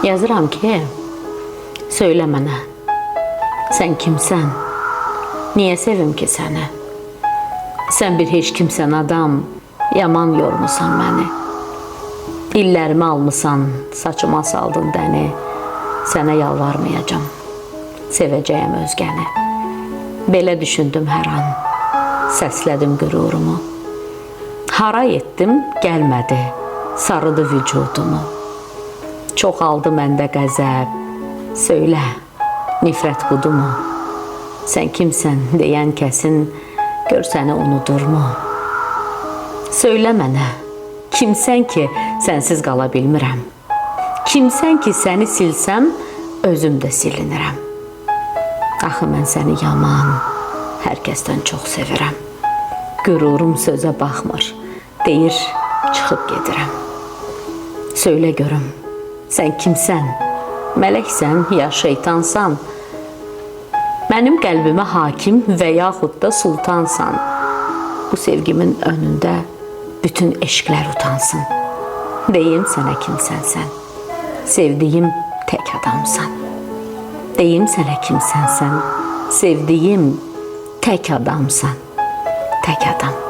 Yazıram ki, söylə mənə, sən kimsən? Niyə sevim ki səni? Sən bir heç kimsən adam, yaman yormusan məni. İllərimi almısan, saçıma saldın dəni. Sənə yalvarmayacam, sevəcəyəm özgəni. Belə düşündüm hər an, səslədim qürurumu. Hara etdim, gəlmədi, sarıdı vücudumu. Çoxaldı məndə qəzəb, söylə, nifrət budumu? Sən kimsən deyən kəsin, gör səni unudurmu? Söylə mənə, kimsən ki, sənsiz qala bilmirəm? Kimsən ki, səni silsəm, özüm də silinirəm? Axı mən səni yaman, hər kəsdən çox sevirəm. Qürurum sözə baxmır, deyir, çıxıb gedirəm. Söylə görüm, sən kimsən? Mələksən ya şeytansan? Mənim qəlbimə hakim və yaxud da sultansan. Bu sevgimin önündə bütün eşqlər utansın. Deyim sənə kimsən sən? Sevdiyim tək adamsan. Deyim sənə kimsən sən? Sevdiyim tək adamsan. Tək adam.